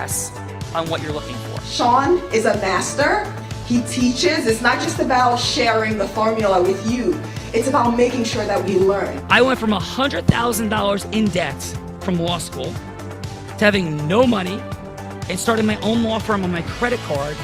pass on what you're looking for. Sean is a master. He teaches. It's not just about sharing the formula with you. It's about making sure that we learn. I went from $100,000 in debt from law school to having no money and starting my own law firm on my credit card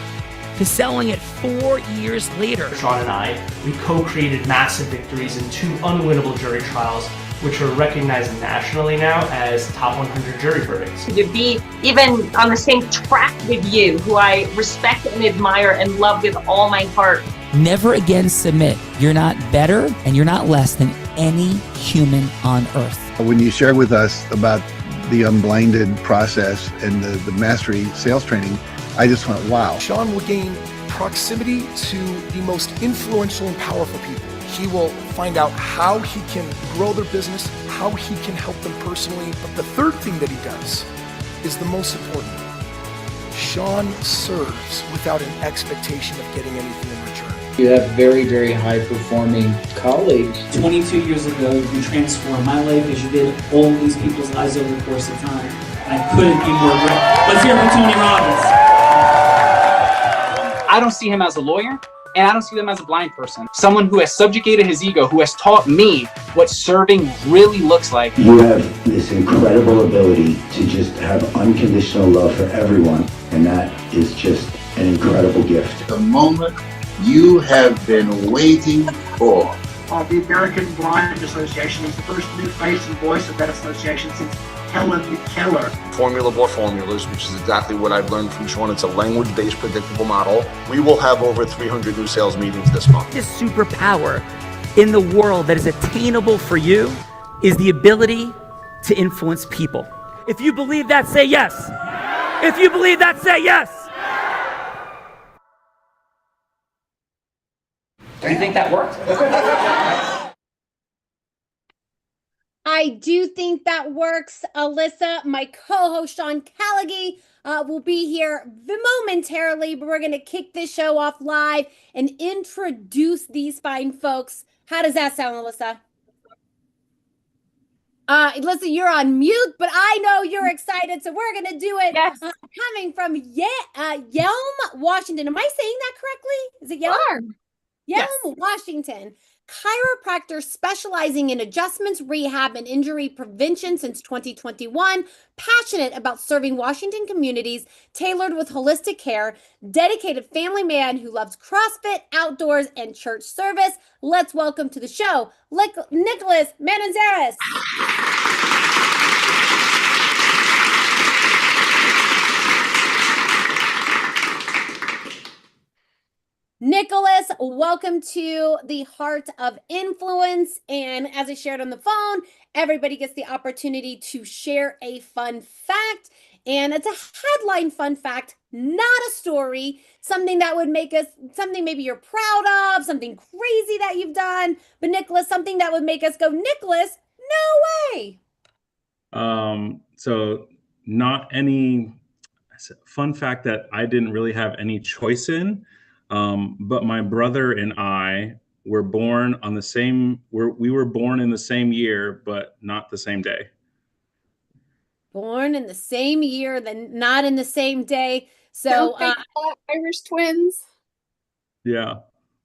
to selling it 4 years later. Sean and I, we co-created massive victories in 2 unwinnable jury trials, which are recognized nationally now as top 100 jury verdicts. To be even on the same track with you, who I respect and admire and love with all my heart. Never again submit. You're not better and you're not less than any human on earth. When you shared with us about the unblinded process and the mastery sales training, I just went, wow. Sean will gain proximity to the most influential and powerful people. He will find out how he can grow their business, how he can help them personally. But the third thing that he does is the most important. Sean serves without an expectation of getting anything in return. You have very, very high-performing colleagues. 22 years ago, you transformed my life as you did all these people's lives over the course of time. I couldn't be more grateful. Let's hear it for Tony Robbins. I don't see him as a lawyer, and I don't see him as a blind person. Someone who has subjugated his ego, who has taught me what serving really looks like. You have this incredible ability to just have unconditional love for everyone, and that is just an incredible gift. The moment you have been waiting for. The American Blind Association is the first new face and voice of that association since Helen Keller. Formula for formulas, which is exactly what I've learned from Sean. It's a language-based predictable model. We will have over 300 new sales meetings this month. This superpower in the world that is attainable for you is the ability to influence people. If you believe that, say yes. If you believe that, say yes. Do you think that worked? I do think that works. Alyssa, my co-host Sean Callagy, will be here momentarily, but we're going to kick this show off live and introduce these fine folks. How does that sound, Alyssa? Alyssa, you're on mute, but I know you're excited, so we're going to do it. Yes. Coming from Yelm, Washington. Am I saying that correctly? Is it Yelm? Sure. Yelm, yes. Washington. Chiropractor specializing in adjustments, rehab, and injury prevention since 2021. Passionate about serving Washington communities, tailored with holistic care. Dedicated family man who loves CrossFit, outdoors, and church service. Let's welcome to the show, Nicholas Mananzares. Nicholas, welcome to the Heart of Influence. And as I shared on the phone, everybody gets the opportunity to share a fun fact. And it's a headline fun fact, not a story, something that would make us, something maybe you're proud of, something crazy that you've done. But Nicholas, something that would make us go, Nicholas, no way. So not any fun fact that I didn't really have any choice in. But my brother and I were born on the same, we were born in the same year, but not the same day. Born in the same year, then not in the same day. So Irish twins. Yeah.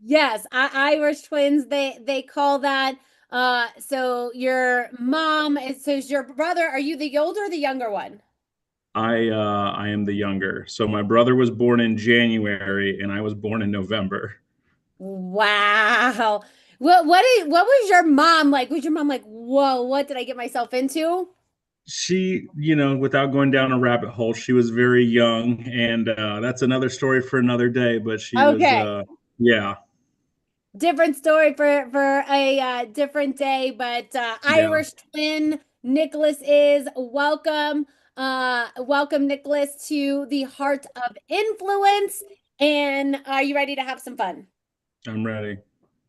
Yes, Irish twins. They call that. So your mom is, so is your brother, are you the older or the younger one? I am the younger. So my brother was born in January and I was born in November. Wow. What was your mom like? Was your mom like, whoa, what did I get myself into? She, without going down a rabbit hole, she was very young, and that's another story for another day, but she was, yeah. Different story for a different day, but Irish twin Nicholas is welcome. Welcome, Nicholas, to the Heart of Influence. And are you ready to have some fun? I'm ready.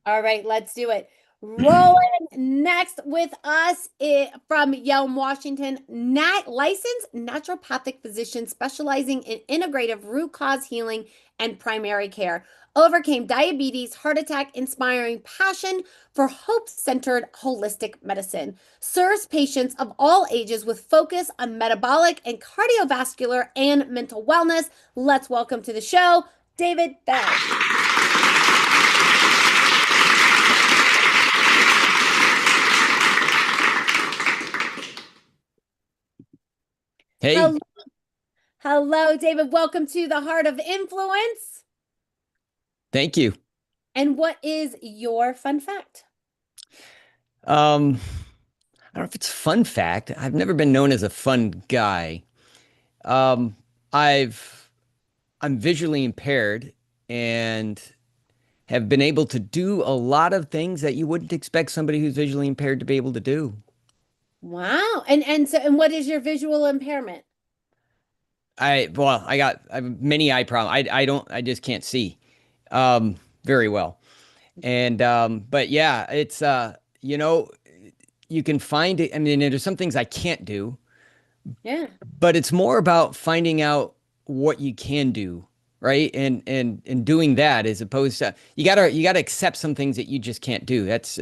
All right, let's do it. Rolling next with us from Yelm, Washington, licensed naturopathic physician specializing in integrative root cause healing and primary care. Overcame diabetes, heart attack, inspiring passion for hope-centered holistic medicine. Serves patients of all ages with focus on metabolic and cardiovascular and mental wellness. Let's welcome to the show, David Bell. Hey. Hello, David. Welcome to the Heart of Influence. Thank you. And what is your fun fact? I don't know if it's a fun fact. I've never been known as a fun guy. I'm visually impaired and have been able to do a lot of things that you wouldn't expect somebody who's visually impaired to be able to do. Wow. And what is your visual impairment? I have many eye problems. I just can't see very well. And but yeah, it's you can find it. I mean, there's some things I can't do. Yeah. But it's more about finding out what you can do, right? And doing that, as opposed to you gotta accept some things that you just can't do. It's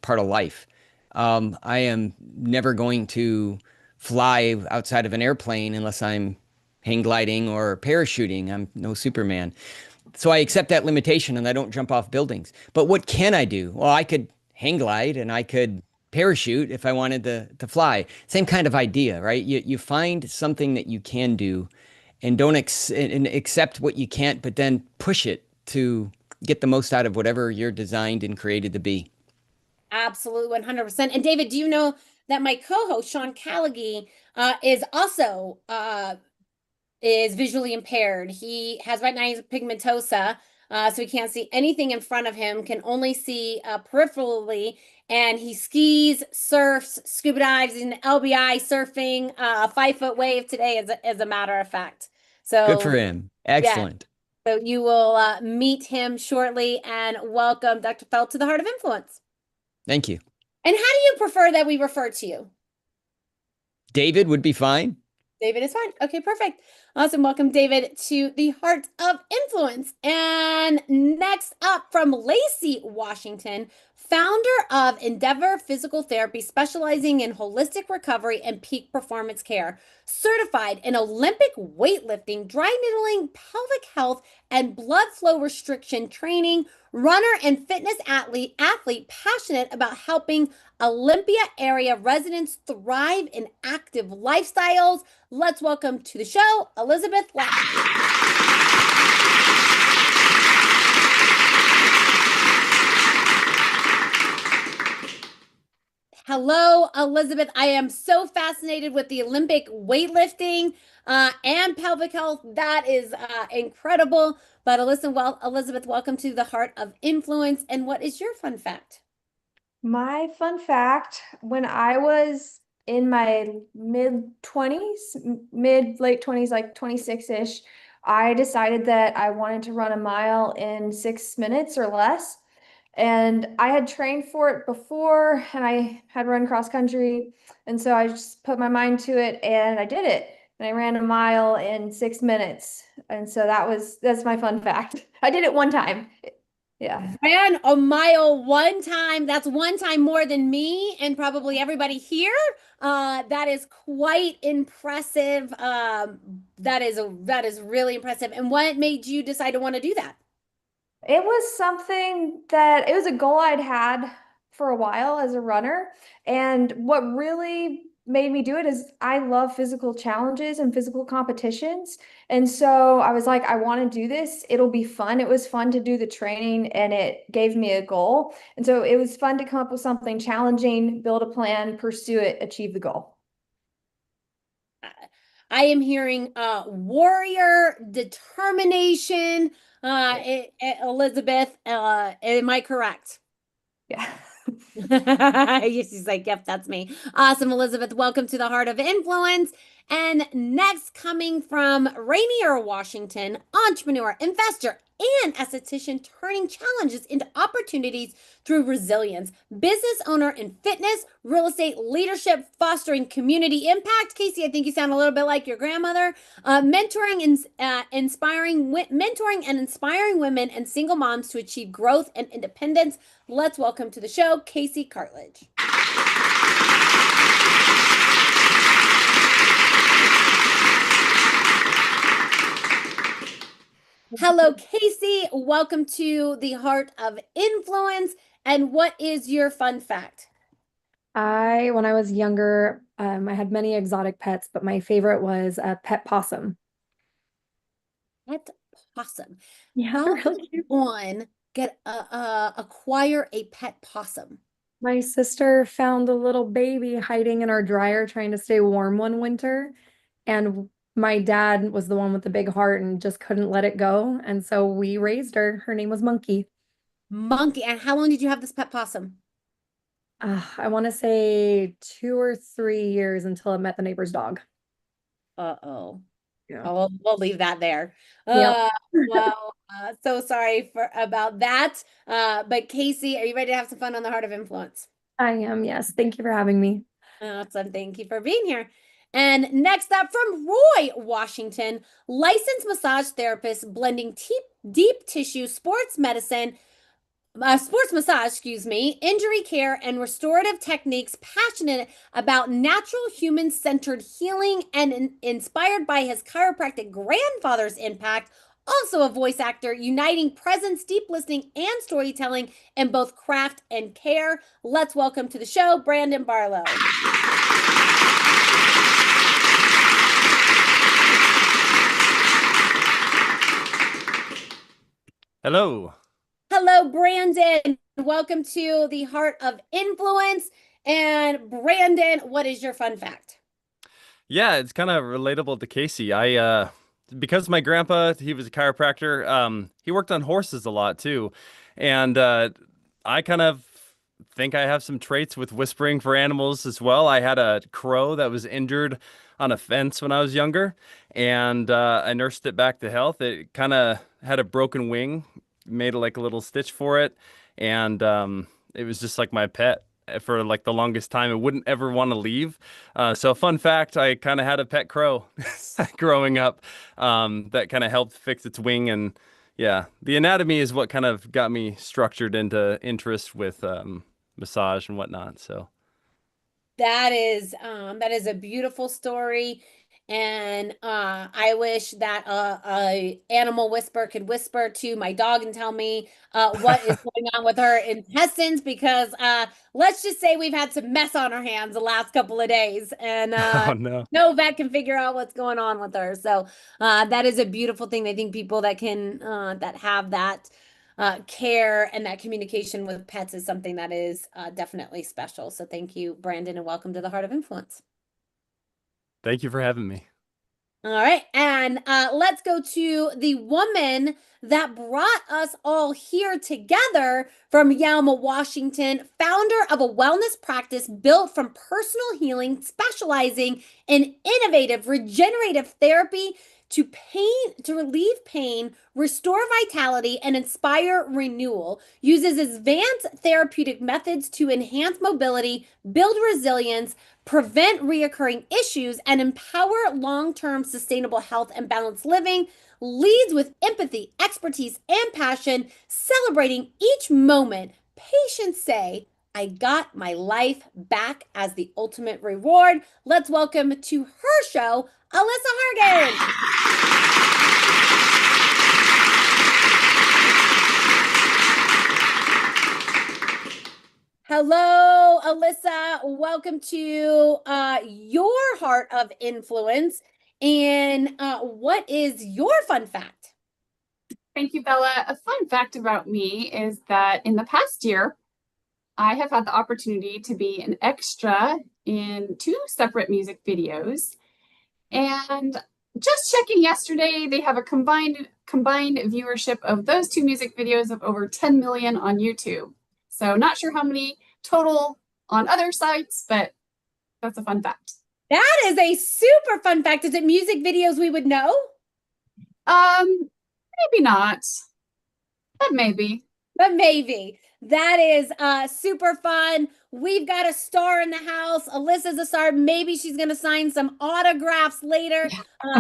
part of life. I am never going to fly outside of an airplane unless I'm hang gliding or parachuting. I'm no Superman. So I accept that limitation and I don't jump off buildings. But what can I do? Well, I could hang glide and I could parachute if I wanted to fly. Same kind of idea, right? You find something that you can do and don't accept what you can't, but then push it to get the most out of whatever you're designed and created to be. Absolutely, 100%. And David, do you know that my co-host Sean Callaghy is also is visually impaired? He has retinitis pigmentosa, so he can't see anything in front of him, can only see peripherally, and he skis, surfs, scuba dives, in LBI surfing, 5-foot wave today, as a matter of fact. So good for him. Excellent. Yeah. So you will meet him shortly, and welcome Dr. Feld to the Heart of Influence. Thank you. And how do you prefer that we refer to you? David would be fine. David is fine. Okay, perfect. Awesome. Welcome, David, to the Heart of Influence. And next up from Lacey, Washington, founder of Endeavor Physical Therapy, specializing in holistic recovery and peak performance care, certified in Olympic weightlifting, dry needling, pelvic health, and blood flow restriction training, runner and fitness athlete, passionate about helping Olympia area residents thrive in active lifestyles. Let's welcome to the show, Elizabeth Lack. Hello, Elizabeth. I am so fascinated with the Olympic weightlifting and pelvic health. That is incredible. But Elizabeth, welcome to the Heart of Influence. And what is your fun fact? My fun fact, when I was in my late 20s, like 26-ish, I decided that I wanted to run a mile in 6 minutes or less. And I had trained for it before, and I had run cross country. And so I just put my mind to it and I did it. And I ran a mile in 6 minutes. And so that's my fun fact. I did it one time. Yeah. Ran a mile one time. That's one time more than me and probably everybody here. That is quite impressive. That is really impressive. And what made you decide to want to do that? It was a goal I'd had for a while as a runner. And what really made me do it is I love physical challenges and physical competitions. And so I was like, I want to do this. It'll be fun. It was fun to do the training and it gave me a goal. And so it was fun to come up with something challenging, build a plan, pursue it, achieve the goal. I am hearing warrior determination. Elizabeth, am I correct? Yeah. She's like, yep, that's me. Awesome, Elizabeth. Welcome to the Heart of Influence. And next, coming from Rainier, Washington, entrepreneur, investor, and esthetician turning challenges into opportunities through resilience, business owner in fitness, real estate leadership, fostering community impact. Casey, I think you sound a little bit like your grandmother. Mentoring and inspiring women and single moms to achieve growth and independence. Let's welcome to the show, Casey Cartledge. Hello, Casey. Welcome to the Heart of Influence. And what is your fun fact? When I was younger, I had many exotic pets, but my favorite was a pet possum. Pet possum. Yeah, How they're really did one acquire a pet possum? My sister found a little baby hiding in our dryer trying to stay warm one winter, and my dad was the one with the big heart and just couldn't let it go, and so we raised her. Her name was Monkey. Monkey. And how long did you have this pet possum? I want to say 2 or 3 years until it met the neighbor's dog. Uh-oh. Yeah. Oh, we'll leave that there. Yep. Well, so sorry about that. But Casey, are you ready to have some fun on the Heart of Influence? I am, yes. Thank you for having me. Awesome. Thank you for being here. And next up from Roy, Washington, licensed massage therapist blending deep tissue sports massage, injury care, and restorative techniques, passionate about natural human-centered healing and inspired by his chiropractic grandfather's impact. Also a voice actor, uniting presence, deep listening, and storytelling in both craft and care. Let's welcome to the show, Brandon Barlow. Hello. Hello, Brandon. Welcome to the Heart of Influence. And Brandon, what is your fun fact? Yeah, it's kind of relatable to Casey. Because my grandpa, he was a chiropractor, he worked on horses a lot too. And I kind of think I have some traits with whispering for animals as well. I had a crow that was injured on a fence when I was younger, and I nursed it back to health. It kind of had a broken wing, made like a little stitch for it, and it was just like my pet for like the longest time. It wouldn't ever want to leave. So fun fact, I kind of had a pet crow growing up that kind of helped fix its wing. And yeah, the anatomy is what kind of got me structured into interest with massage and whatnot. So that is a beautiful story. And I wish that a animal whisperer could whisper to my dog and tell me what is going on with her intestines, because let's just say we've had some mess on our hands the last couple of days, and oh, no. no vet can figure out what's going on with her. So that is a beautiful thing. I think people that can that have that care and that communication with pets is something that is definitely special. So thank you, Brandon, and welcome to the Heart of Influence. Thank you for having me. All right. And let's go to the woman that brought us all here together from Yalma, Washington, founder of a wellness practice built from personal healing, specializing in innovative regenerative therapy to relieve pain, restore vitality, and inspire renewal. Uses advanced therapeutic methods to enhance mobility, build resilience, prevent reoccurring issues, and empower long-term sustainable health and balanced living. Leads with empathy, expertise, and passion, celebrating each moment. Patients say, I got my life back as the ultimate reward. Let's welcome to her show, Alyssa Hargan. Hello, Alyssa. Welcome to your Heart of Influence. And what is your fun fact? Thank you, Bella. A fun fact about me is that in the past year, I have had the opportunity to be an extra in 2 separate music videos. And just checking yesterday, they have a combined viewership of those 2 music videos of over 10 million on YouTube. So not sure how many total on other sites, but that's a fun fact. That is a super fun fact. Is it music videos we would know? Maybe not, but maybe. But maybe. That is super fun. We've got a star in the house. Alyssa's a star. Maybe she's going to sign some autographs later.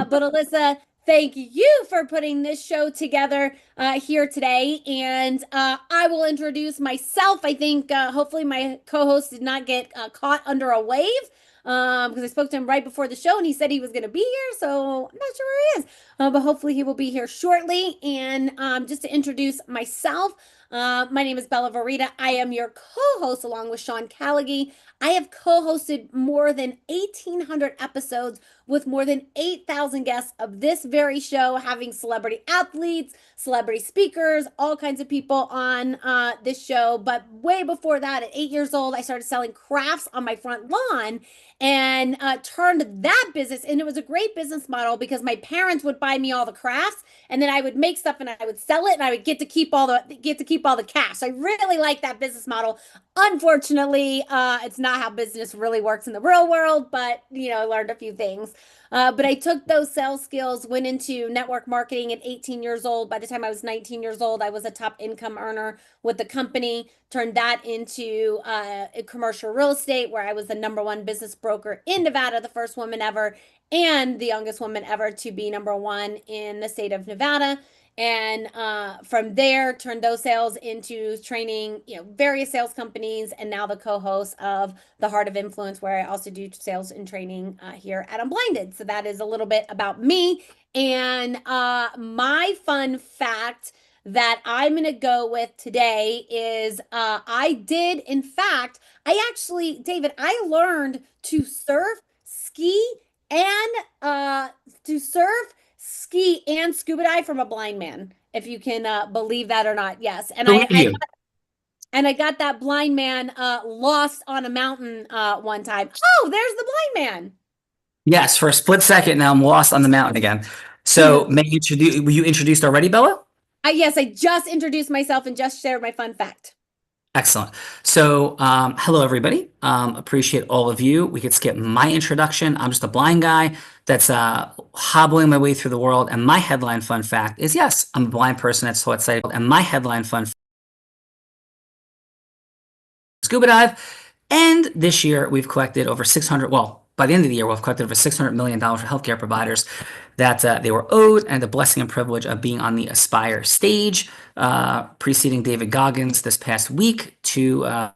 But Alyssa, thank you for putting this show together here today. And I will introduce myself. I think hopefully my co-host did not get caught under a wave. Because I spoke to him right before the show and he said he was going to be here. So I'm not sure where he is, but hopefully he will be here shortly. And just to introduce myself, my name is Bella Verita. I am your co-host along with Sean Callaghy. I have co-hosted more than 1,800 episodes with more than 8,000 guests of this very show, having celebrity athletes, celebrity speakers, all kinds of people on this show. But way before that, at 8 years old, I started selling crafts on my front lawn and turned that business. And it was a great business model because my parents would buy me all the crafts and then I would make stuff and I would sell it and I would get to keep all the cash. I really like that business model. Unfortunately, it's not how business really works in the real world, but I learned a few things. But I took those sales skills, went into network marketing at 18 years old. By the time I was 19 years old, I was a top income earner with the company, turned that into commercial real estate, where I was the #1 business broker in Nevada, the first woman ever, and the youngest woman ever to be #1 in the state of Nevada. And from there, turned those sales into training, various sales companies, and now the co-host of The Heart of Influence, where I also do sales and training here at Unblinded. So that is a little bit about me. And my fun fact that I'm going to go with today is David, I learned to surf, ski, and scuba dive from a blind man, if you can believe that or not. Yes. And I got that blind man lost on a mountain one time. Oh, there's the blind man. Yes, for a split second now I'm lost on the mountain again. So were you introduced already, Bella? Yes, I just introduced myself and just shared my fun fact. Excellent. So, hello, everybody. Appreciate all of you. We could skip my introduction. I'm just a blind guy that's hobbling my way through the world. And my headline fun fact is, yes, I'm a blind person that's so excited. And my headline fun fact, scuba dive. And this year we've collected over 600, well, by the end of the year, we'll have collected over $600 million for healthcare providers that they were owed, and the blessing and privilege of being on the Aspire stage, preceding David Goggins this past week to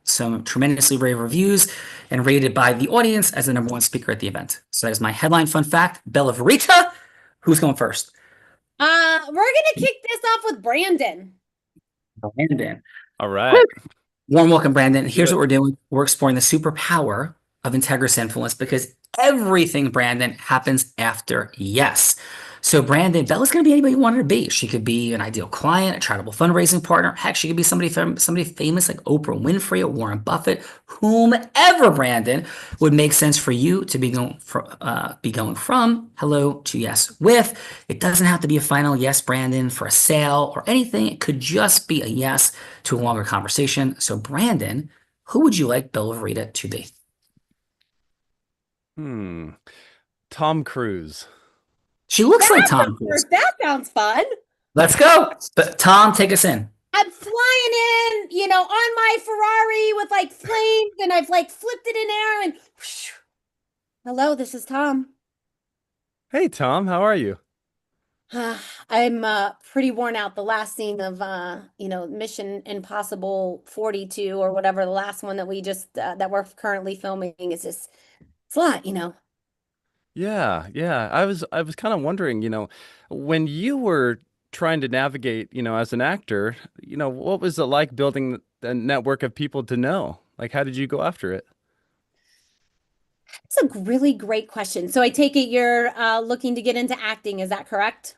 some tremendously rave reviews and rated by the audience as the #1 speaker at the event. So that is my headline fun fact. Bella Verita, who's going first? We're going to kick this off with Brandon. Brandon. All right. Warm welcome, Brandon. Here's what we're doing. We're exploring the superpower of integrous influence, because everything, Brandon, happens after yes. So Brandon, Bella's going to be anybody you want her to be. She could be an ideal client, a charitable fundraising partner. Heck, she could be somebody famous like Oprah Winfrey or Warren Buffett, whomever, Brandon, would make sense for you to be going from hello to yes with. It doesn't have to be a final yes, Brandon, for a sale or anything. It could just be a yes to a longer conversation. So Brandon, who would you like Bella Verita to be? Tom Cruise. She looks like Tom Cruise. That sounds fun. Let's go. But Tom, take us in. I'm flying in, on my Ferrari with like flames, and I've like flipped it in air and whoosh. Hello, this is Tom. Hey, Tom, how are you? I'm pretty worn out. The last scene of Mission Impossible 42 or whatever, the last one that we just that we're currently filming is just it's a lot, Yeah. I was kind of wondering, when you were trying to navigate, as an actor, what was it like building a network of people to know? Like, how did you go after it? It's a really great question. So I take it you're looking to get into acting, is that correct?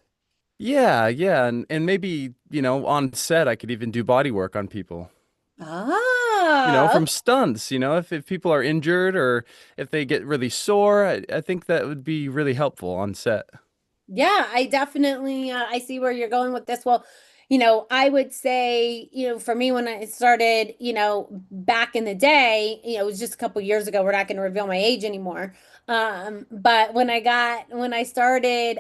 Yeah, and maybe, on set I could even do body work on people. From stunts, if people are injured or if they get really sore, I think that would be really helpful on set. Yeah, I definitely I see where you're going with this. Well, I would say, for me, when I started, back in the day, it was just a couple years ago. We're not going to reveal my age anymore. But when I started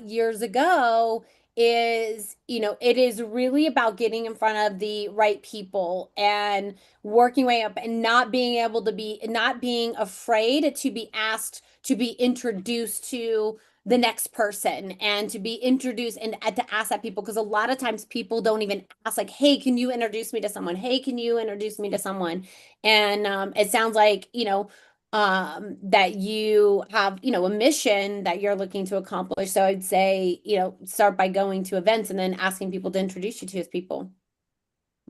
years ago, it is really about getting in front of the right people and working way up and not being afraid to be asked to be introduced to the next person and to be introduced and to ask that people, because a lot of times people don't even ask, like, hey, can you introduce me to someone? Hey, can you introduce me to someone? And it sounds like, that you have, a mission that you're looking to accomplish. So I'd say, start by going to events and then asking people to introduce you to his people.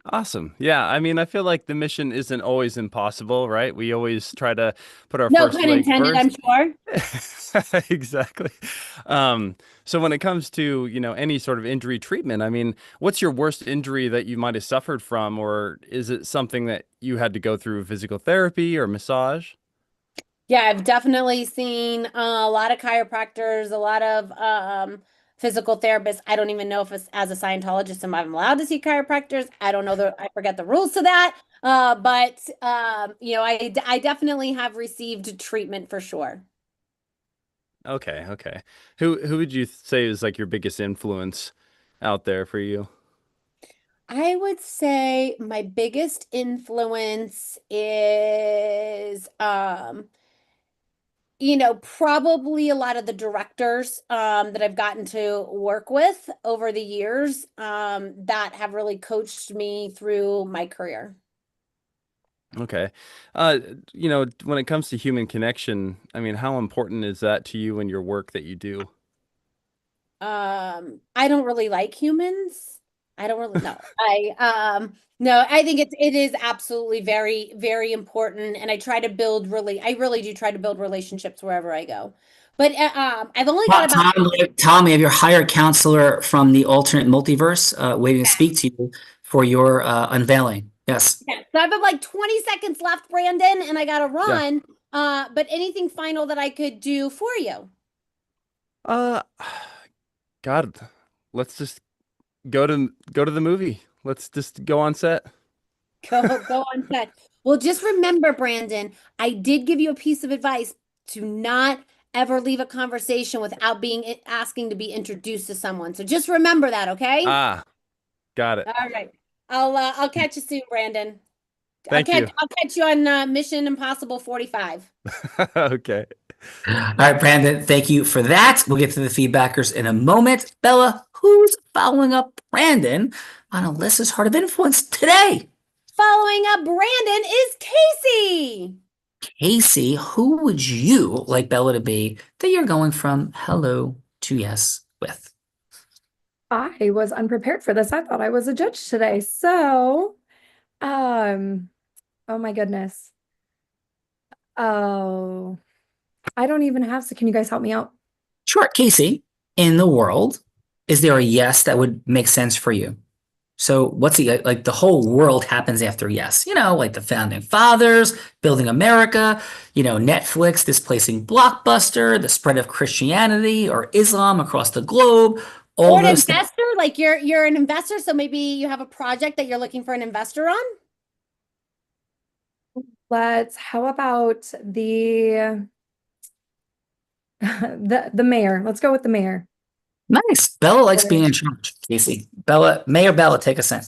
Awesome. Yeah. I mean, I feel like the mission isn't always impossible, right? We always try to put our No first pun leg intended, I'm first. sure. Exactly. So when it comes to, any sort of injury treatment, I mean, what's your worst injury that you might have suffered from, or is it something that you had to go through physical therapy or massage? Yeah, I've definitely seen a lot of chiropractors, a lot of physical therapists. I don't even know if it's, as a Scientologist, am I allowed to see chiropractors? I don't know I forget the rules to that. But I definitely have received treatment for sure. Okay. Okay. Who would you say is like your biggest influence out there for you? I would say my biggest influence is probably a lot of the directors that I've gotten to work with over the years that have really coached me through my career. Okay. When it comes to human connection, I mean, how important is that to you in your work that you do? I don't really like humans. I don't really know. No, I think it is absolutely very, very important. And I really do try to build relationships wherever I go. But I've only got about Tom, we have your hired counselor from the alternate multiverse waiting to speak to you for your unveiling. Yes. Yeah, so I have like 20 seconds left, Brandon, and I gotta Yeah. run. But anything final that I could do for you? God, let's just go to the movie. Let's just go on set. Go on set. Well, just remember, Brandon, I did give you a piece of advice to not ever leave a conversation without asking to be introduced to someone. So just remember that, okay? Ah, got it. All right. I'll catch you soon, Brandon. Thank you. I'll catch you on Mission Impossible 45. Okay. All right, Brandon, thank you for that. We'll get to the feedbackers in a moment. Bella, who's following up Brandon on Alyssa's Heart of Influence today? Following up Brandon is Casey. Casey, who would you like Bella to be that you're going from hello to yes with? I was unprepared for this. I thought I was a judge today. So, oh my goodness. Oh, I don't even have, so can you guys help me out? Sure, Casey, in the world, is there a yes that would make sense for you? So what's the whole world happens after yes, like the founding fathers, building America, Netflix displacing Blockbuster, the spread of Christianity or Islam across the globe. Or an investor, like you're an investor, so maybe you have a project that you're looking for an investor on. How about the mayor? Let's go with the mayor. Nice. Bella likes being in charge, Casey. Mayor Bella, take us in.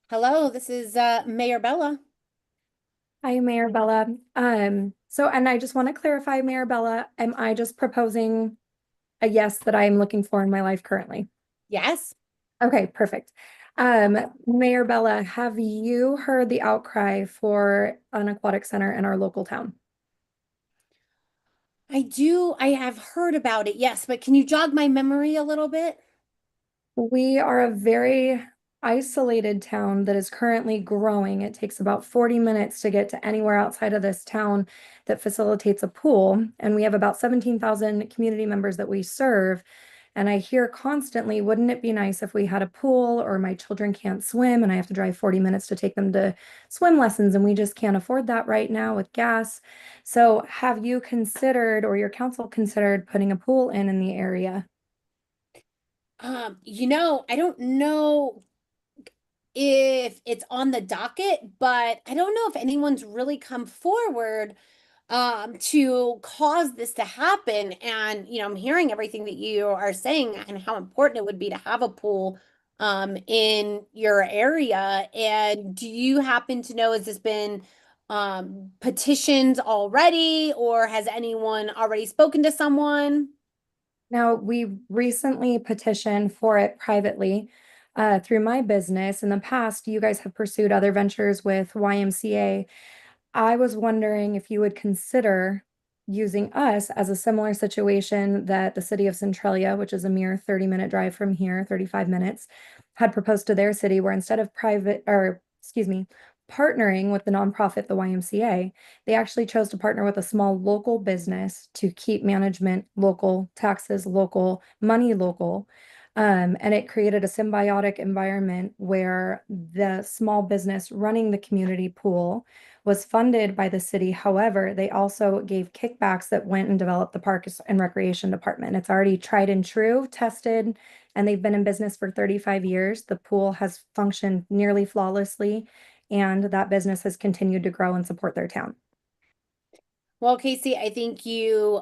Hello, this is Mayor Bella. Hi, Mayor Bella. And I just want to clarify, Mayor Bella, am I just proposing a yes that I am looking for in my life currently? Yes. Okay, perfect. Mayor Bella, have you heard the outcry for an aquatic center in our local town? I do. I have heard about it, yes, but can you jog my memory a little bit? We are a very isolated town that is currently growing. It takes about 40 minutes to get to anywhere outside of this town that facilitates a pool. And we have about 17,000 community members that we serve. And I hear constantly, wouldn't it be nice if we had a pool, or my children can't swim and I have to drive 40 minutes to take them to swim lessons, and we just can't afford that right now with gas. So have you considered, or your council considered, putting a pool in the area? I don't know if it's on the docket, but I don't know if anyone's really come forward to cause this to happen. And, I'm hearing everything that you are saying and how important it would be to have a pool in your area. And do you happen to know, has this been petitioned already, or has anyone already spoken to someone? Now, we recently petitioned for it privately through my business. In the past, you guys have pursued other ventures with YMCA. I was wondering if you would consider using us as a similar situation that the city of Centralia, which is a mere 30-minute drive from here, 35 minutes, had proposed to their city, where instead of partnering with the nonprofit, the YMCA, they actually chose to partner with a small local business to keep management local, taxes local, money local. And it created a symbiotic environment where the small business running the community pool was funded by the city. However, they also gave kickbacks that went and developed the Parks and Recreation Department. It's already tried and true, tested, and they've been in business for 35 years. The pool has functioned nearly flawlessly, and that business has continued to grow and support their town. Well, Casey, I think you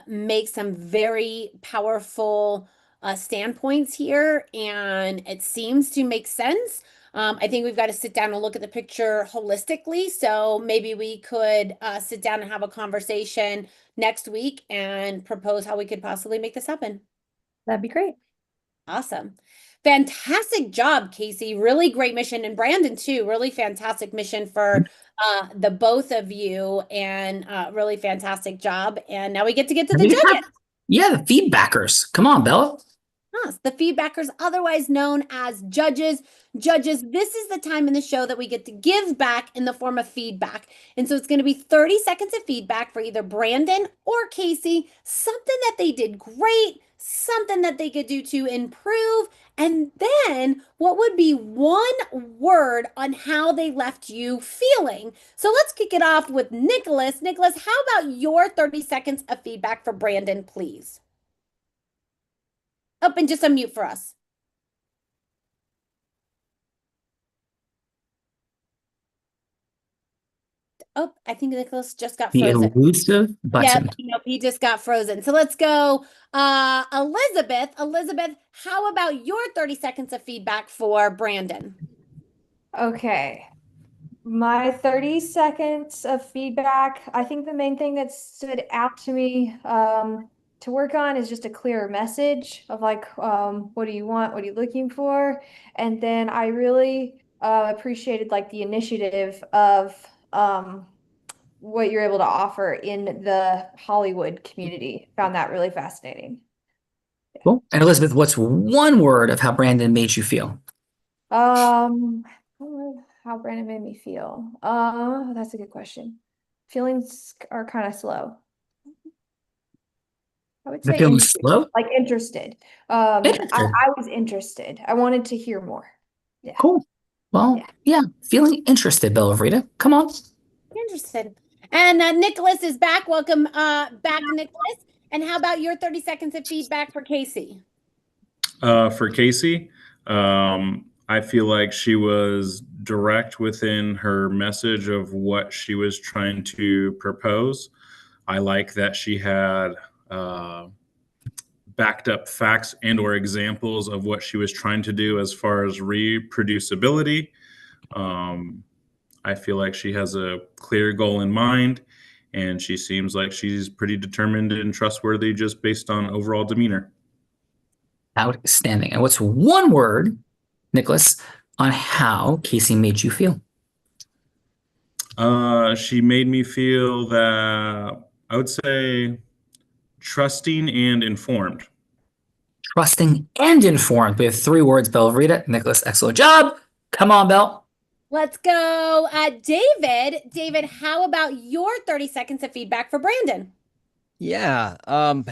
make some very powerful standpoints here, and it seems to make sense. I think we've got to sit down and look at the picture holistically. So maybe we could sit down and have a conversation next week and propose how we could possibly make this happen. That'd be great. Awesome. Fantastic job, Casey. Really great mission. And Brandon, too. Really fantastic mission for the both of you, and really fantastic job. And now we get to the judges. Yeah, the feedbackers. Come on, Bella. Yes, the feedbackers, otherwise known as judges. Judges, this is the time in the show that we get to give back in the form of feedback. And so it's going to be 30 seconds of feedback for either Brandon or Casey, something that they did great, something that they could do to improve, and then what would be one word on how they left you feeling. So let's kick it off with Nicholas. Nicholas, how about your 30 seconds of feedback for Brandon, please? Up and just unmute for us. Oh, I think Nicholas just got The frozen. elusive button. Yeah, he just got frozen. So let's go. Elizabeth. Elizabeth, how about your 30 seconds of feedback for Brandon? Okay. My 30 seconds of feedback, I think the main thing that stood out to me to work on is just a clearer message of like, what do you want? What are you looking for? And then I really appreciated like the initiative of what you're able to offer in the Hollywood community. Found that really fascinating. Cool. And Elizabeth, what's one word of how Brandon made you feel? How Brandon made me feel. That's a good question. Feelings are kind of slow. I would say Feeling slow? like interested. I was interested. I wanted to hear more. Yeah. Cool. Well, yeah. Feeling interested, Bella Rita. Come on. Interested. And Nicholas is back. Welcome back, Nicholas. And how about your 30 seconds of feedback for Casey? For Casey, I feel like she was direct within her message of what she was trying to propose. I like that she had backed up facts and or examples of what she was trying to do as far as reproducibility. I feel like she has a clear goal in mind, and she seems like she's pretty determined and trustworthy just based on overall demeanor. Outstanding. And what's one word, Nicholas, on how Casey made you feel? She made me feel that, I would say, trusting and informed. Trusting and informed. We have 3 words, Bella Rita. Nicholas, excellent job. Come on, Belle. Let's go. David. David, how about your 30 seconds of feedback for Brandon? Yeah. I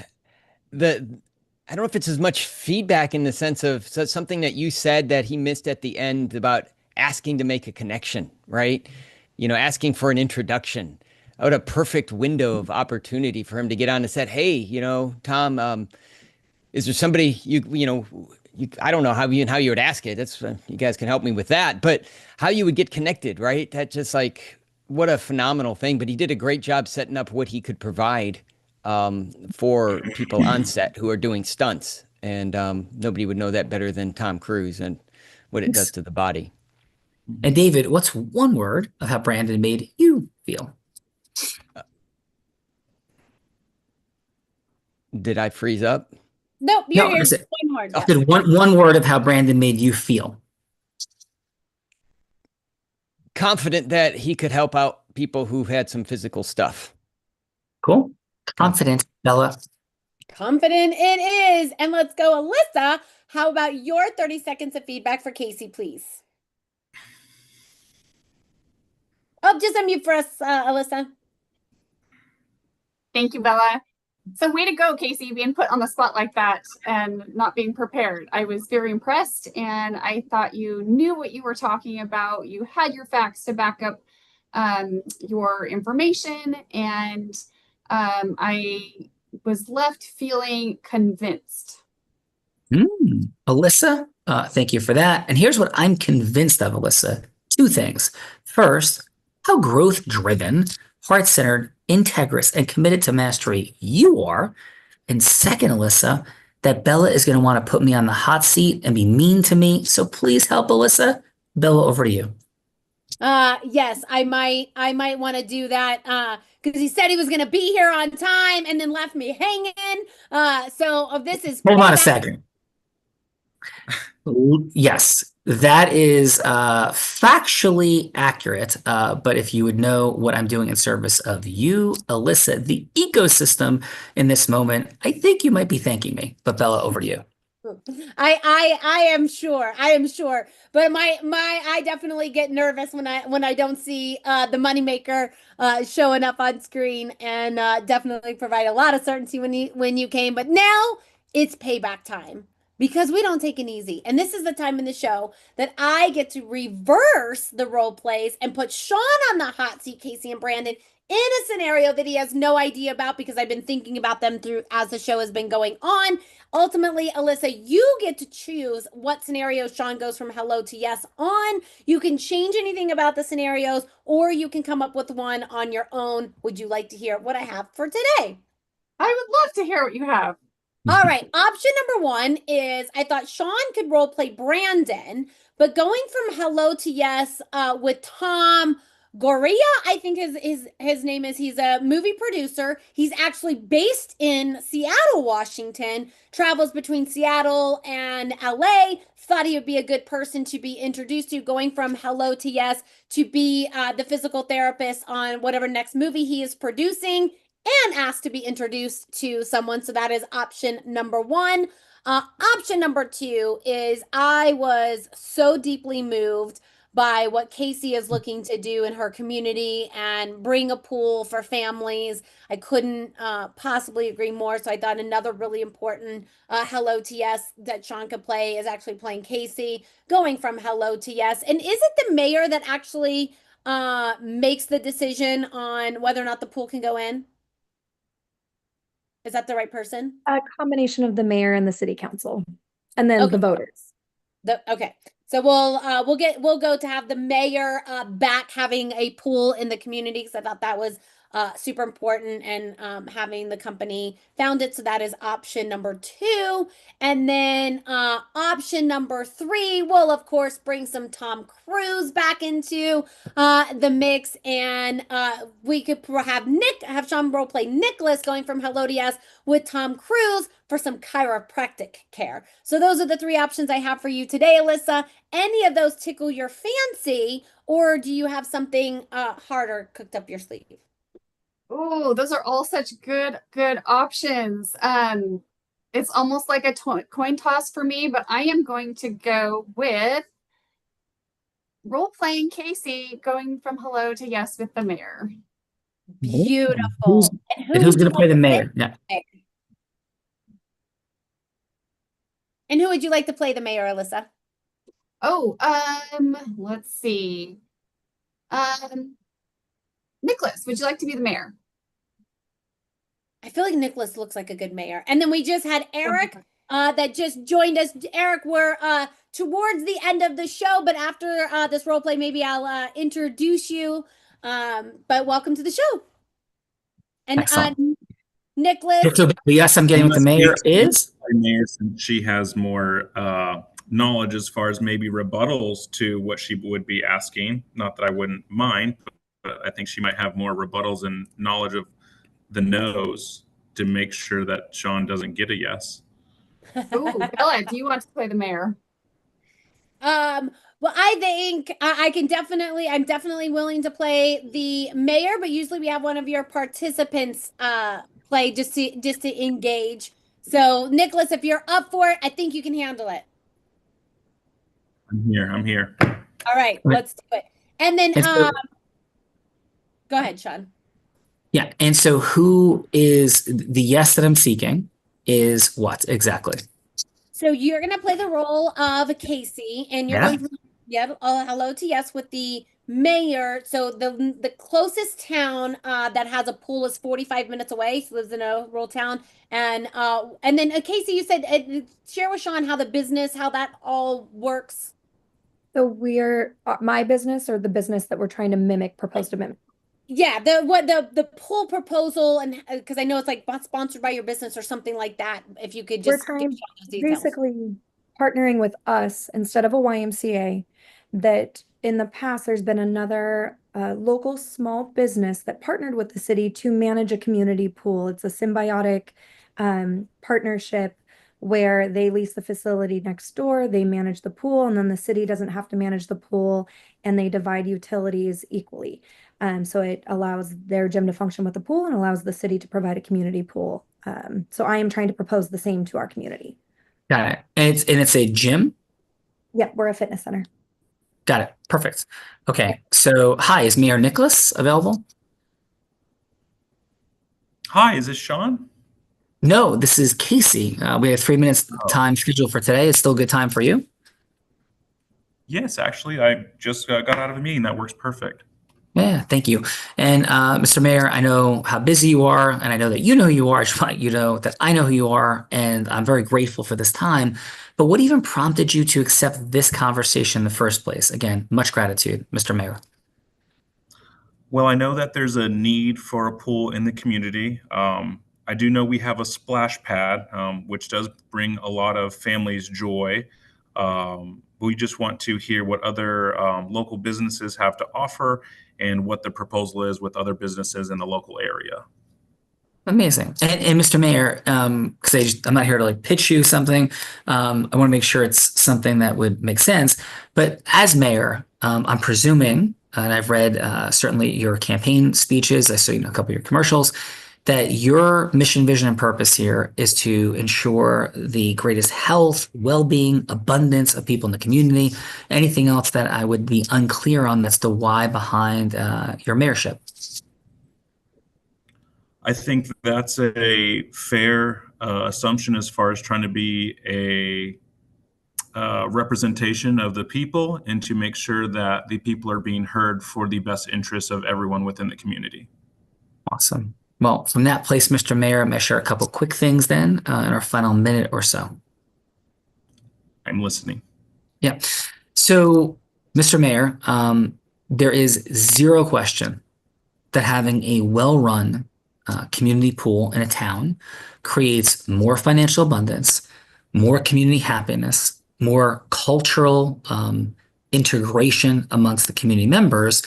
don't know if it's as much feedback in the sense of something that you said that he missed at the end about asking to make a connection, right? Asking for an introduction. What a perfect window of opportunity for him to get on and said, hey, Tom, is there somebody I don't know how you would ask it. That's you guys can help me with that. But how you would get connected, right? That just like what a phenomenal thing. But he did a great job setting up what he could provide for people on set who are doing stunts, and nobody would know that better than Tom Cruise and what it does to the body. And David, what's one word of how Brandon made you feel? Did I freeze up? Nope, No, you're I here. said- One word. I said one word of how Brandon made you feel. Confident that he could help out people who've had some physical stuff. Cool. Confident, Bella. Confident it is. And let's go, Alyssa. How about your 30 seconds of feedback for Casey, please? Oh, just unmute for us, Alyssa. Thank you, Bella. So way to go, Casey, being put on the spot like that and not being prepared. I was very impressed, and I thought you knew what you were talking about. You had your facts to back up your information, and I was left feeling convinced. Alyssa, thank you for that. And here's what I'm convinced of, Alyssa. Two things. First, how growth-driven, heart-centered, integrous, and committed to mastery you are. And second, Alyssa, that Bella is going to want to put me on the hot seat and be mean to me. So please help, Alyssa. Bella, over to you. Yes, I might want to do that because he said he was going to be here on time and then left me hanging. So this is Hold on a second. Yes, that is factually accurate. But if you would know what I'm doing in service of you, Alyssa, the ecosystem in this moment, I think you might be thanking me. But Bella, over to you. I am sure. But I definitely get nervous when I don't see the moneymaker showing up on screen, and definitely provide a lot of certainty when you came. But now it's payback time, because we don't take it easy. And this is the time in the show that I get to reverse the role plays and put Sean on the hot seat, Casey and Brandon, in a scenario that he has no idea about, because I've been thinking about them through as the show has been going on. Ultimately, Alyssa, you get to choose what scenario Sean goes from hello to yes on. You can change anything about the scenarios, or you can come up with one on your own. Would you like to hear what I have for today? I would love to hear what you have. All right. Option number one is I thought Sean could role play Brandon, but going from hello to yes with Tom Goria, I think his name is. He's a movie producer. He's actually based in Seattle, Washington, travels between Seattle and LA. Thought he would be a good person to be introduced to, going from hello to yes to be the physical therapist on whatever next movie he is producing, and asked to be introduced to someone. So that is option number one. Option number two is I was so deeply moved by what Casey is looking to do in her community and bring a pool for families. I couldn't possibly agree more. So I thought another really important hello to yes that Sean could play is actually playing Casey, going from hello to yes. And is it the mayor that actually makes the decision on whether or not the pool can go in? Is that the right person? A combination of the mayor and the city council, and then the voters. Okay. So we'll go to have the mayor back having a pool in the community, because I thought that was super important, and having the company founded. So that is option number two. And then option number three will, of course, bring some Tom Cruise back into the mix. And we could have Sean role play Nicholas, going from hello to yes with Tom Cruise for some chiropractic care. So those are the three options I have for you today, Alyssa. Any of those tickle your fancy, or do you have something harder cooked up your sleeve? Oh, those are all such good options. It's almost like a coin toss for me, but I am going to go with role-playing Casey, going from hello to yes with the mayor. Beautiful. And who's going to play the mayor? Yeah. And who would you like to play the mayor, Alyssa? Oh, let's see. Nicholas, would you like to be the mayor? I feel like Nicholas looks like a good mayor. And then we just had Eric that just joined us. Eric, we're towards the end of the show, but after this role play, maybe I'll introduce you. But welcome to the show. And Nicholas. So the yes I'm getting with the mayor is? Mayor, since she has more knowledge as far as maybe rebuttals to what she would be asking. Not that I wouldn't mind, but I think she might have more rebuttals and knowledge of the no's to make sure that Sean doesn't get a yes. Ooh, Bella, do you want to play the mayor? Well, I think I'm definitely willing to play the mayor, but usually we have one of your participants play just to engage. So, Nicholas, if you're up for it, I think you can handle it. I'm here. All right, let's do it. And then, go ahead, Sean. Yeah, and so who is the yes that I'm seeking is what exactly? So you're going to play the role of Casey, and you're going to hello to yes with the mayor. So the closest town that has a pool is 45 minutes away. He lives in a rural town, and then Casey, you said share with Sean how that all works. So we're my business or the business that we're trying to mimic, propose to mimic. Yeah, the pool proposal, and because I know it's like sponsored by your business or something like that. If you could just give those details. Basically partnering with us instead of a YMCA. That in the past there's been another local small business that partnered with the city to manage a community pool. It's a symbiotic partnership where they lease the facility next door, they manage the pool, and then the city doesn't have to manage the pool, and they divide utilities equally. So it allows their gym to function with the pool and allows the city to provide a community pool. So I am trying to propose the same to our community. Got it. And it's a gym? Yeah, we're a fitness center. Got it. Perfect. Okay. So hi, is Mayor Nicholas available? Hi, is this Sean? No, this is Casey. We have 3 minutes time scheduled for today. It's still a good time for you? Yes, actually, I just got out of a meeting. That works perfect. Yeah, thank you. And Mr. Mayor, I know how busy you are, and I know that you know who you are. I just want you to know that I know who you are, and I'm very grateful for this time. But what even prompted you to accept this conversation in the first place? Again, much gratitude, Mr. Mayor. Well, I know that there's a need for a pool in the community. I do know we have a splash pad, which does bring a lot of families joy. We just want to hear what other local businesses have to offer and what the proposal is with other businesses in the local area. Amazing. And Mr. Mayor, because I'm not here to like pitch you something. I want to make sure it's something that would make sense. But as mayor, I'm presuming, and I've read certainly your campaign speeches, I saw a couple of your commercials, that your mission, vision, and purpose here is to ensure the greatest health, well-being, abundance of people in the community. Anything else that I would be unclear on, that's the why behind your mayorship? I think that's a fair assumption as far as trying to be a representation of the people and to make sure that the people are being heard for the best interests of everyone within the community. Awesome. Well, from that place, Mr. Mayor, I'm going to share a couple quick things then in our final minute or so. I'm listening. Yeah. So, Mr. Mayor, there is zero question that having a well-run community pool in a town creates more financial abundance, more community happiness, more cultural integration amongst the community members,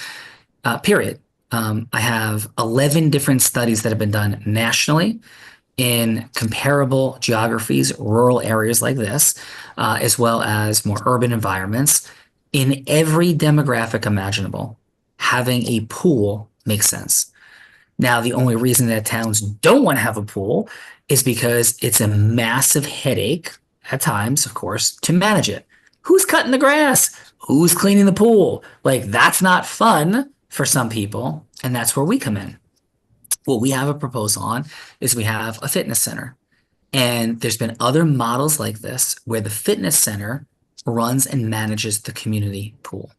period. I have 11 different studies that have been done nationally in comparable geographies, rural areas like this, as well as more urban environments. In every demographic imaginable, having a pool makes sense. Now, the only reason that towns don't want to have a pool is because it's a massive headache, at times, of course, to manage it. Who's cutting the grass? Who's cleaning the pool? Like, that's not fun for some people, and that's where we come in. What we have a proposal on is we have a fitness center. And there's been other models like this where the fitness center runs and manages the community pool.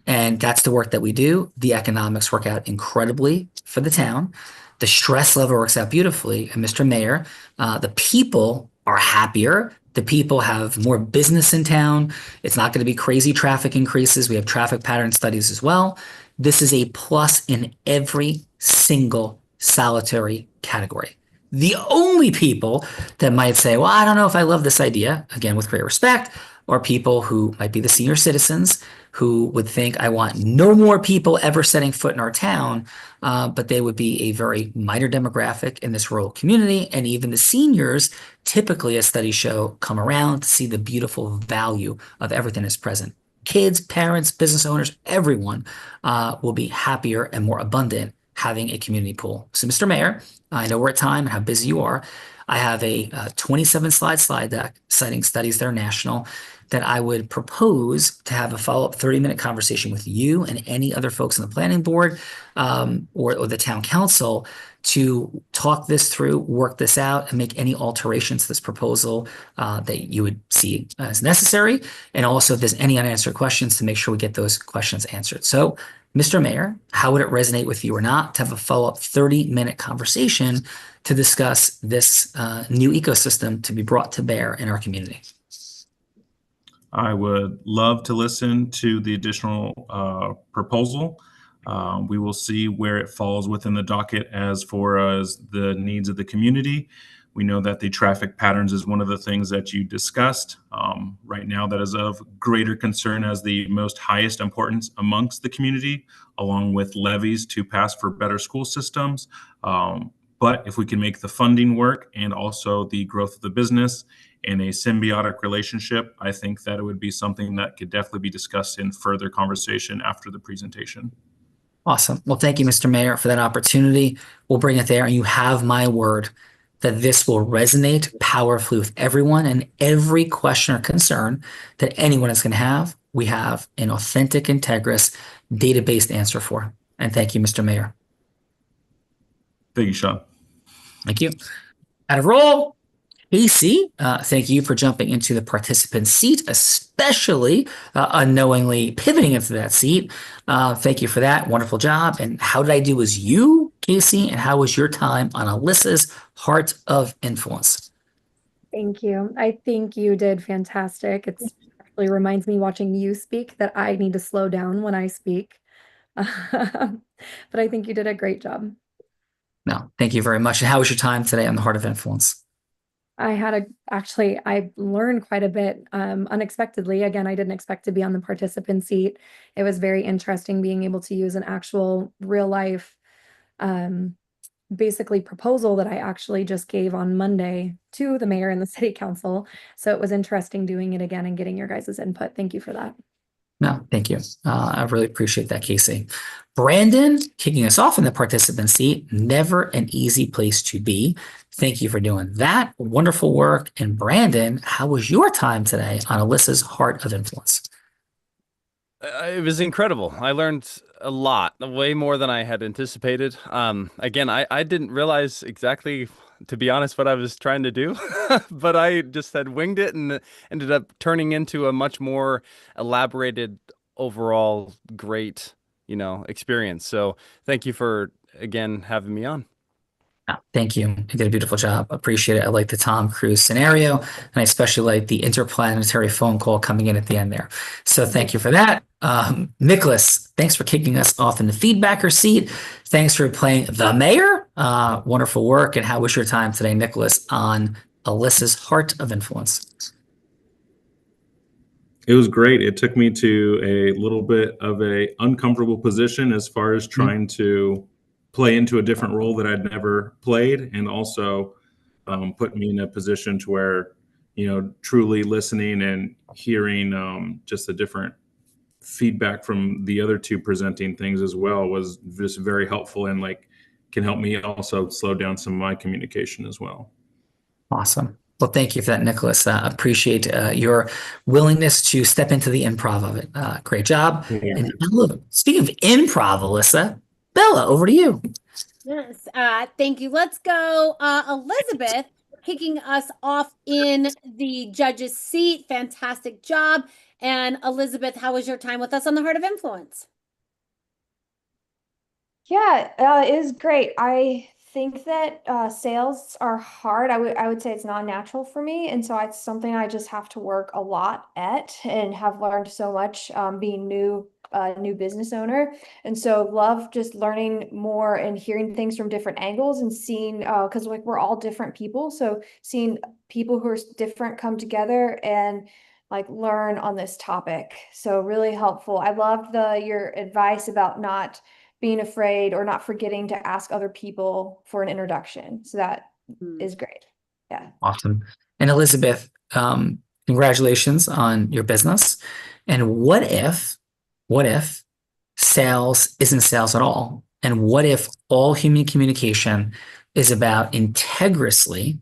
And that's the work that we do. The economics work out incredibly for the town. The stress level works out beautifully. And Mr. Mayor, the people are happier. The people have more business in town. It's not going to be crazy traffic increases. We have traffic pattern studies as well. This is a plus in every single solitary category. The only people that might say, well, I don't know if I love this idea, again, with great respect, are people who might be the senior citizens who would think, I want no more people ever setting foot in our town, but they would be a very minor demographic in this rural community. And even the seniors, typically, as studies show, come around to see the beautiful value of everything that's present. Kids, parents, business owners, everyone will be happier and more abundant having a community pool. So, Mr. Mayor, I know we're at time and how busy you are. I have a 27-slide deck citing studies that are national that I would propose to have a follow-up 30-minute conversation with you and any other folks on the planning board or the town council to talk this through, work this out, and make any alterations to this proposal that you would see as necessary. And also, if there's any unanswered questions, to make sure we get those questions answered. So, Mr. Mayor, how would it resonate with you or not to have a follow-up 30-minute conversation to discuss this new ecosystem to be brought to bear in our community? I would love to listen to the additional proposal. We will see where it falls within the docket as far as the needs of the community. We know that the traffic patterns is one of the things that you discussed. Right now, that is of greater concern as the most highest importance amongst the community, along with levies to pass for better school systems. But if we can make the funding work and also the growth of the business in a symbiotic relationship, I think that it would be something that could definitely be discussed in further conversation after the presentation. Awesome. Well, thank you, Mr. Mayor, for that opportunity. We'll bring it there, and you have my word that this will resonate powerfully with everyone, and every question or concern that anyone is going to have, we have an authentic, integrous, data-based answer for. And thank you, Mr. Mayor. Thank you, Sean. Thank you. Out of roll. Casey, thank you for jumping into the participant seat, especially unknowingly pivoting into that seat. Thank you for that. Wonderful job. And how did I do as you, Casey? And how was your time on Alyssa's Heart of Influence? Thank you. I think you did fantastic. It actually reminds me watching you speak that I need to slow down when I speak. But I think you did a great job. No, thank you very much. And how was your time today on the Heart of Influence? I learned quite a bit unexpectedly. Again, I didn't expect to be on the participant seat. It was very interesting being able to use an actual real life, basically proposal that I actually just gave on Monday to the mayor and the city council. So it was interesting doing it again and getting your guys' input. Thank you for that. No, thank you. I really appreciate that, Casey. Brandon, kicking us off in the participant seat, never an easy place to be. Thank you for doing that. Wonderful work. And Brandon, how was your time today on Alyssa's Heart of Influence? It was incredible. I learned a lot, way more than I had anticipated. Again, I didn't realize exactly, to be honest, what I was trying to do, but I just had winged it and ended up turning into a much more elaborated, overall great, experience. So thank you for, again, having me on. Thank you. You did a beautiful job. Appreciate it. I like the Tom Cruise scenario, and I especially like the interplanetary phone call coming in at the end there. So thank you for that. Nicholas, thanks for kicking us off in the feedbacker seat. Thanks for playing the mayor. Wonderful work. And how was your time today, Nicholas, on Alyssa's Heart of Influence? It was great. It took me to a little bit of a uncomfortable position as far as trying to play into a different role that I'd never played, and also put me in a position to where, truly listening and hearing just the different feedback from the other two presenting things as well was just very helpful, and can help me also slow down some of my communication as well. Awesome. Well, thank you for that, Nicholas. Appreciate your willingness to step into the improv of it. Great job. Yeah. And speaking of improv, Alyssa, Bella, over to you. Yes, thank you. Let's go. Elizabeth, kicking us off in the judge's seat. Fantastic job. And Elizabeth, how was your time with us on the Heart of Influence? Yeah, it was great. I think that sales are hard. I would say it's not natural for me, and so it's something I just have to work a lot at, and have learned so much being new business owner. And so love just learning more and hearing things from different angles, and seeing because like we're all different people, so seeing people who are different come together and like learn on this topic. So really helpful. I loved your advice about not being afraid or not forgetting to ask other people for an introduction. So that is great. Yeah. Awesome. And Elizabeth, congratulations on your business. And what if sales isn't sales at all? And what if all human communication is about integriously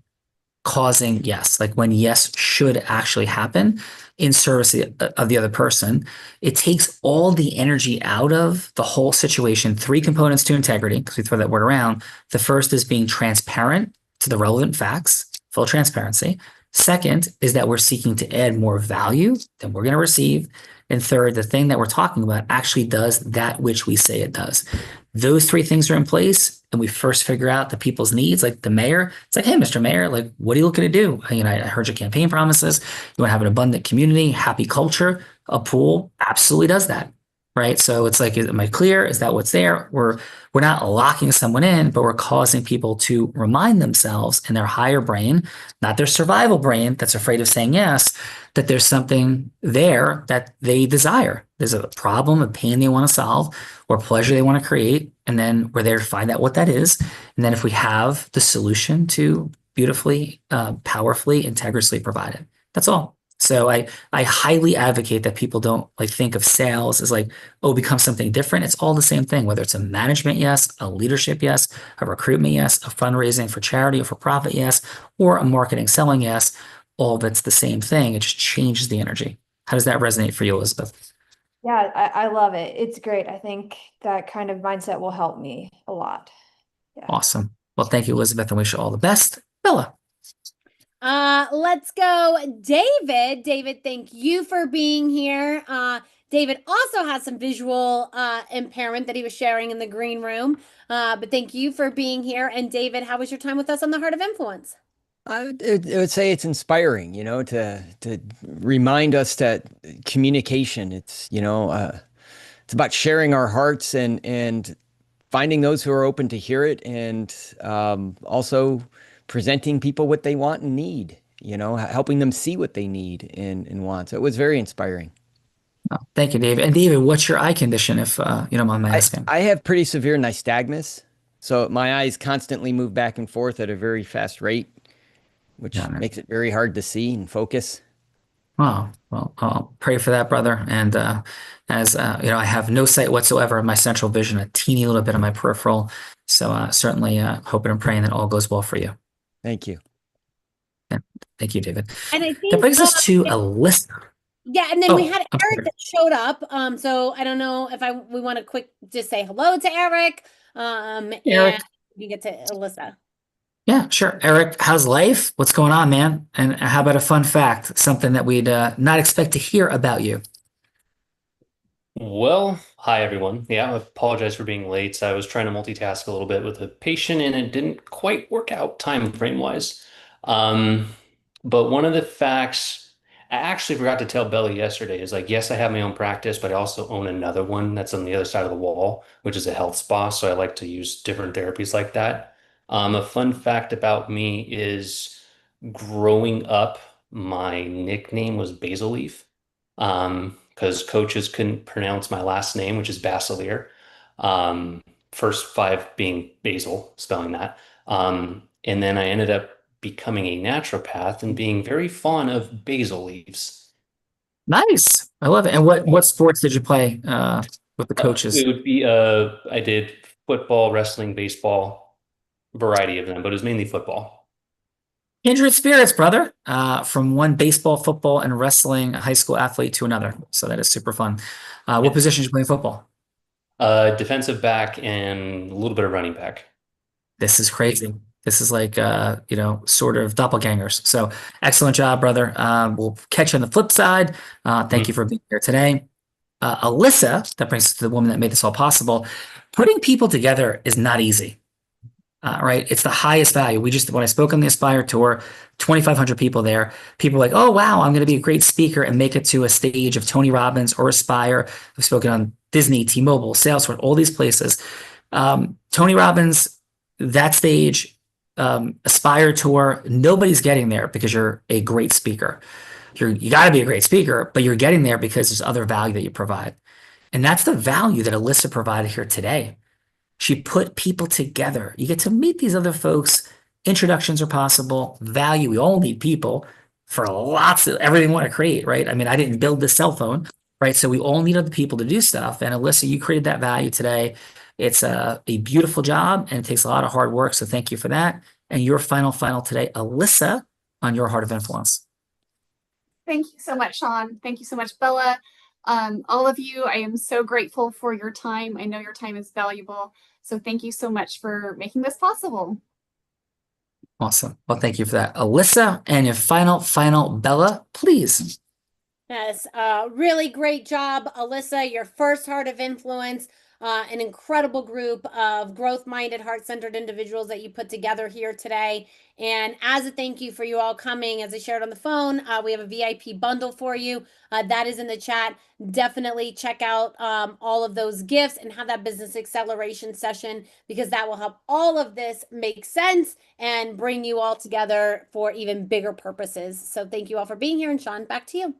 causing yes, like when yes should actually happen in service of the other person? It takes all the energy out of the whole situation. 3 components to integrity, because we throw that word around. The first is being transparent to the relevant facts, full transparency. Second is that we're seeking to add more value than we're going to receive. And third, the thing that we're talking about actually does that which we say it does. Those 3 things are in place, and we first figure out the people's needs. Like the mayor, it's like, hey, Mr. Mayor, like, what are you looking to do? You know, I heard your campaign promises. You want to have an abundant community, happy culture. A pool absolutely does that, right? So it's like, am I clear? Is that what's there? We're not locking someone in, but we're causing people to remind themselves in their higher brain, not their survival brain that's afraid of saying yes, that there's something there that they desire. There's a problem, a pain they want to solve, or pleasure they want to create. And then we're there to find out what that is. And then if we have the solution to beautifully, powerfully, integriously provide it. That's all. So I highly advocate that people don't like think of sales as like, oh, become something different. It's all the same thing, whether it's a management yes, a leadership yes, a recruitment yes, a fundraising for charity or for profit yes, or a marketing selling yes. All that's the same thing. It just changes the energy. How does that resonate for you, Elizabeth? Yeah, I love it. It's great. I think that kind of mindset will help me a lot. Yeah. Awesome. Well, thank you, Elizabeth, and wish you all the best. Bella. Let's go, David. David, thank you for being here. David also has some visual impairment that he was sharing in the green room. But thank you for being here. And David, how was your time with us on the Heart of Influence? I would say it's inspiring, you know, to remind us that communication, it's, you know, it's about sharing our hearts and finding those who are open to hear it, and also presenting people what they want and need, you know, helping them see what they need and want. So it was very inspiring. Oh, thank you, David. And David, what's your eye condition, if you don't mind my asking? I have pretty severe nystagmus. So my eyes constantly move back and forth at a very fast rate, which makes it very hard to see and focus. Oh, well, I'll pray for that, brother. And as you know, I have no sight whatsoever in my central vision, a teeny little bit of my peripheral. So certainly hoping and praying that all goes well for you. Thank you. Yeah, thank you, David. And I think that brings us to Alyssa. Yeah, and then we had Eric that showed up. So I don't know if we want to just say hello to Eric. Eric. And you get to Alyssa. Yeah, sure. Eric, how's life? What's going on, man? And how about a fun fact, something that we'd not expect to hear about you? Well, hi, everyone. Yeah, I apologize for being late. I was trying to multitask a little bit with a patient, and it didn't quite work out time frame-wise. But one of the facts I actually forgot to tell Bella yesterday is like, yes, I have my own practice, but I also own another one that's on the other side of the wall, which is a health spa. So I like to use different therapies like that. A fun fact about me is growing up, my nickname was Basil Leaf, because coaches couldn't pronounce my last name, which is Basilier. First 5 being Basil, spelling that. And then I ended up becoming a naturopath and being very fond of basil leaves. Nice. I love it. And what sports did you play with the coaches? It would be I did football, wrestling, baseball, variety of them, but it was mainly football. Kindred spirits, brother. From one baseball, football, and wrestling high school athlete to another. So that is super fun. What position did you play in football? Defensive back and a little bit of running back. This is crazy. This is like, you know, sort of doppelgangers. So excellent job, brother. We'll catch you on the flip side. Thank you for being here today. Alyssa, that brings us to the woman that made this all possible. Putting people together is not easy. right? It's the highest value. When I spoke on the Aspire Tour, 2,500 people there, people were like, oh, wow, I'm going to be a great speaker and make it to a stage of Tony Robbins or Aspire. I've spoken on Disney, T-Mobile, Salesforce, all these places. Tony Robbins, that stage, Aspire Tour, nobody's getting there because you're a great speaker. You got to be a great speaker, but you're getting there because there's other value that you provide. And that's the value that Alyssa provided here today. She put people together. You get to meet these other folks. Introductions are possible. Value. We all need people for lots of everything we want to create, right? I mean, I didn't build this cell phone, right? So we all need other people to do stuff. And Alyssa, you created that value today. It's a beautiful job and it takes a lot of hard work. So thank you for that. And your final today, Alyssa, on your Heart of Influence. Thank you so much, Sean. Thank you so much, Bella. All of you, I am so grateful for your time. I know your time is valuable. So thank you so much for making this possible. Awesome. Well, thank you for that. Alyssa, and your final, Bella, please. Yes, really great job, Alyssa. Your first Heart of Influence, an incredible group of growth-minded, heart-centered individuals that you put together here today. And as a thank you for you all coming, as I shared on the phone, we have a VIP bundle for you. That is in the chat. Definitely check out all of those gifts and have that business acceleration session, because that will help all of this make sense and bring you all together for even bigger purposes. So thank you all for being here. And Sean, back to you.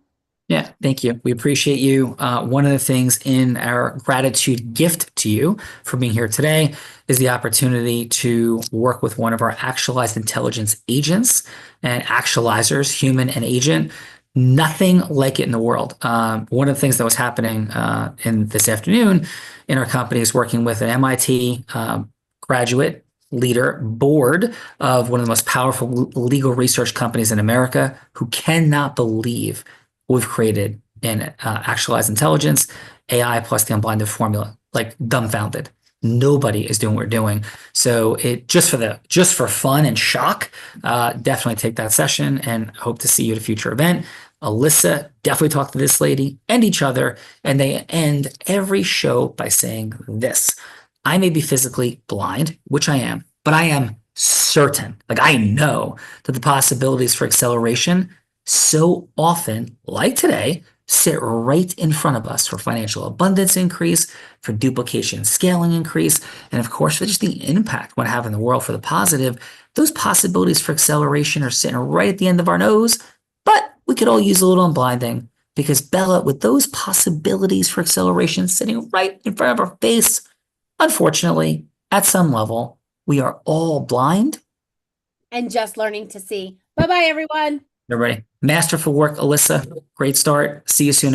Yeah, thank you. We appreciate you. One of the things in our gratitude gift to you for being here today is the opportunity to work with one of our actualized intelligence agents and actualizers, human and agent. Nothing like it in the world. One of the things that was happening in this afternoon in our company is working with an MIT graduate leader board of one of the most powerful legal research companies in America, who cannot believe we've created in actualized intelligence, AI plus the unblinded formula, like dumbfounded. Nobody is doing what we're doing. So it just for fun and shock, definitely take that session and hope to see you at a future event. Alyssa, definitely talk to this lady and each other. And they end every show by saying this: I may be physically blind, which I am, but I am certain, like I know that the possibilities for acceleration so often, like today, sit right in front of us for financial abundance increase, for duplication scaling increase, and of course, for just the impact we want to have in the world for the positive. Those possibilities for acceleration are sitting right at the end of our nose, but we could all use a little unblinding, because Bella, with those possibilities for acceleration sitting right in front of our face, unfortunately, at some level, we are all blind and just learning to see. Bye-bye, everyone. Everybody, masterful work, Alyssa. Great start. See you soon, everybody.